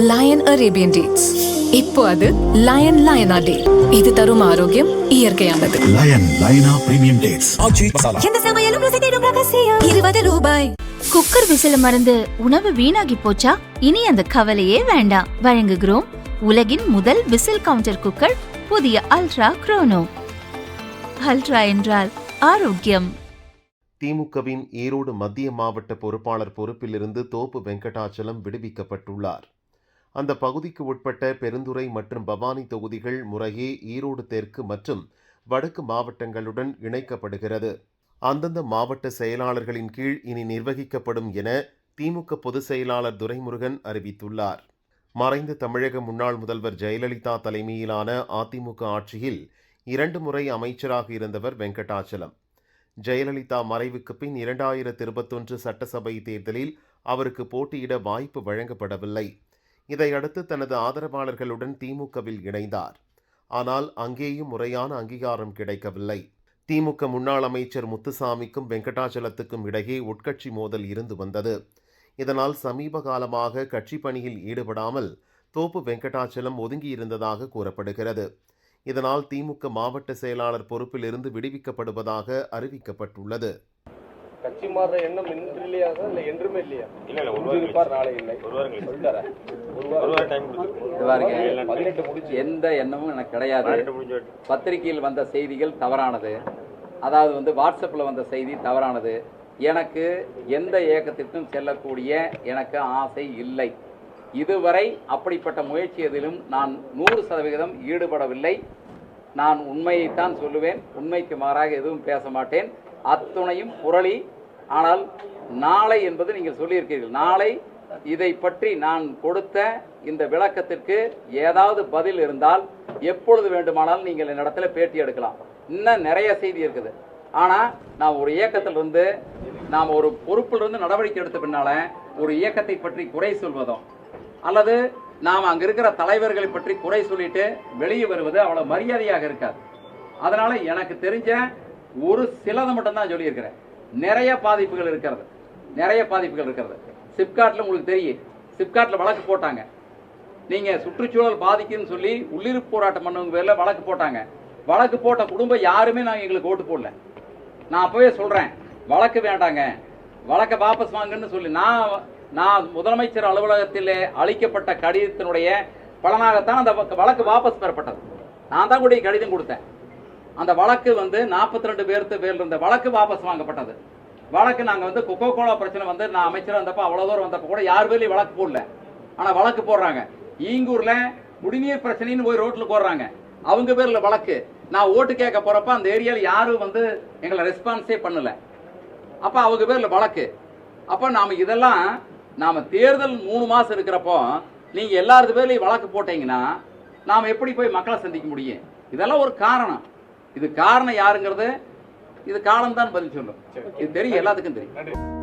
Line Arabian dates. இப்போ அது line லயனா டே. இது தரும் ஆரோக்கியம் இயற்கையானது. லயன் லயனா பிரீமியம் டேட்ஸ். எந்த சமையலும் ருசி தேடும் ரகசியம். 20 ரூபாய். குக்கர் விசில மறந்து உணவு வீணாகி போச்சா? இனி அந்த கவலையே வேண்டாம். வழங்குகிறோம் உலகின் முதல் விசில் கவுண்டர் குக்கர், புதிய அல்ட்ரா குரோனோ. அல்ட்ரா என்றால் ஆரோக்கியம். திமுகவின் ஈரோடு மத்திய மாவட்ட பொறுப்பாளர் பொறுப்பிலிருந்து தோப்பு வெங்கடாச்சலம் விடுவிக்கப்பட்டுள்ளார். அந்த பகுதிக்கு உட்பட்ட பெருந்துறை மற்றும் பவானி தொகுதிகள் முறையே ஈரோடு தெற்கு மற்றும் வடக்கு மாவட்டங்களுடன் இணைக்கப்படுகிறது. அந்தந்த மாவட்ட செயலாளர்களின் கீழ் இனி நிர்வகிக்கப்படும் என திமுக பொதுச் செயலாளர் துரைமுருகன் அறிவித்துள்ளார். மறைந்த தமிழக முன்னாள் முதல்வர் ஜெயலலிதா தலைமையிலான அதிமுக ஆட்சியில் 2 முறை அமைச்சராக இருந்தவர் வெங்கடாச்சலம். ஜெயலலிதா மறைவுக்கு பின் 2021 சட்டசபை தேர்தலில் அவருக்கு போட்டியிட வாய்ப்பு வழங்கப்படவில்லை. இதையடுத்து தனது ஆதரவாளர்களுடன் திமுகவில் இணைந்தார். ஆனால் அங்கேயும் முறையான அங்கீகாரம் கிடைக்கவில்லை. திமுக முன்னாள் அமைச்சர் முத்துசாமிக்கும் வெங்கடாச்சலத்துக்கும் இடையே உட்கட்சி மோதல் இருந்து வந்தது. இதனால் சமீப காலமாக கட்சி பணியில் ஈடுபடாமல் தோப்பு வெங்கடாச்சலம் ஒதுங்கியிருந்ததாக கூறப்படுகிறது. இதனால் திமுக மாவட்ட செயலாளர் பொறுப்பில் இருந்து விடுவிக்கப்படுவதாக அறிவிக்கப்பட்டுள்ளது. கட்சி மாற எண்ணம் இன்றில்லையா இல்ல என்றுமே இல்லையா? இல்ல நாளை இல்லை, எந்த எண்ணமும் எனக்கு கிடையாது. பத்திரிகையில் வந்த செய்திகள் தவறானது, அதாவது வாட்ஸ்அப்பில் வந்த செய்தி தவறானது. எனக்கு எந்த இயக்கத்திற்கும் செல்லக்கூடிய எனக்கு ஆசை இல்லை. இதுவரை அப்படிப்பட்ட முயற்சி எதிலும் நான் 100% ஈடுபடவில்லை. நான் உண்மையைத்தான் சொல்லுவேன், உண்மைக்கு மாறாக எதுவும் பேச மாட்டேன். அத்துணையும் புரளி. ஆனால் நாளை என்பது நீங்கள் சொல்லியிருக்கிறீர்கள். நாளை இதை பற்றி நான் கொடுத்த இந்த விளக்கத்திற்கு ஏதாவது பதில் இருந்தால் எப்பொழுது வேண்டுமானாலும் நீங்கள் என்னிடத்துல பேட்டி எடுக்கலாம். இன்னும் நிறைய செய்தி இருக்குது. ஆனால் நான் ஒரு இயக்கத்திலிருந்து நாம் ஒரு பொறுப்பிலிருந்து நடவடிக்கை எடுத்த பின்னால ஒரு இயக்கத்தை பற்றி குறை சொல்வதும் அல்லது நாம் அங்கே இருக்கிற தலைவர்களை பற்றி குறை சொல்லிட்டு வெளியே வருவது அவ்வளோ மரியாதையாக இருக்காது. அதனால எனக்கு தெரிஞ்ச ஒரு சிலதை மட்டும்தான் சொல்லியிருக்கிறேன். நிறைய பாதிப்புகள் இருக்கிறது. சிப்காட்டில் உங்களுக்கு தெரியும், சிப்காட்டில் வழக்கு போட்டாங்க. நீங்கள் சுற்றுச்சூழல் பாதிக்குன்னு சொல்லி உள்ளிருப்பு போராட்டம் பண்ணவங்க பேரில் வழக்கு போட்டாங்க. வழக்கு போட்ட குடும்பம் யாருமே நாங்கள் எங்களுக்கு ஓட்டு போடல. நான் அப்போவே சொல்கிறேன், வழக்கு வேண்டாங்க, வழக்கை வாபஸ் வாங்கன்னு சொல்லி நான் முதலமைச்சர் அலுவலகத்தில் அளிக்கப்பட்ட கடிதத்தினுடைய பலனாகத்தான் அந்த வழக்கு வாபஸ் பெறப்பட்டது. நான் தான் கூட கடிதம் கொடுத்தேன். அந்த வழக்கு 42 பேருக்கு பேரில் இருந்த வழக்கு வாபஸ் வாங்கப்பட்டது. வழக்கு நாங்கள் கொக்கோ கோலா பிரச்சனை நான் அமைச்சராக இருந்தப்போ அவ்வளோ தூரம் வந்தப்போ கூட யார் பேர்லையும் வழக்கு போடல. ஆனால் வழக்கு போடுறாங்க. ஈங்கூரில் குடிநீர் பிரச்சனைன்னு போய் ரோட்டில் போடுறாங்க, அவங்க பேரில் வழக்கு. நான் ஓட்டு கேட்க போகிறப்ப அந்த ஏரியாவில் யாரும் எங்களை ரெஸ்பான்ஸே பண்ணலை. அப்போ அவங்க பேரில் வழக்கு. அப்போ நாம் தேர்தல் 3 மாதம் இருக்கிறப்போ நீங்கள் எல்லாரு பேர்லையும் வழக்கு போட்டீங்கன்னா நாம் எப்படி போய் மக்களை சந்திக்க முடியும்? இதெல்லாம் ஒரு காரணம். இது காரணம் யாருங்கிறது இது காலம்தான் பதில் சொல்லும். இது தெரியும், எல்லாத்துக்கும் தெரியும்.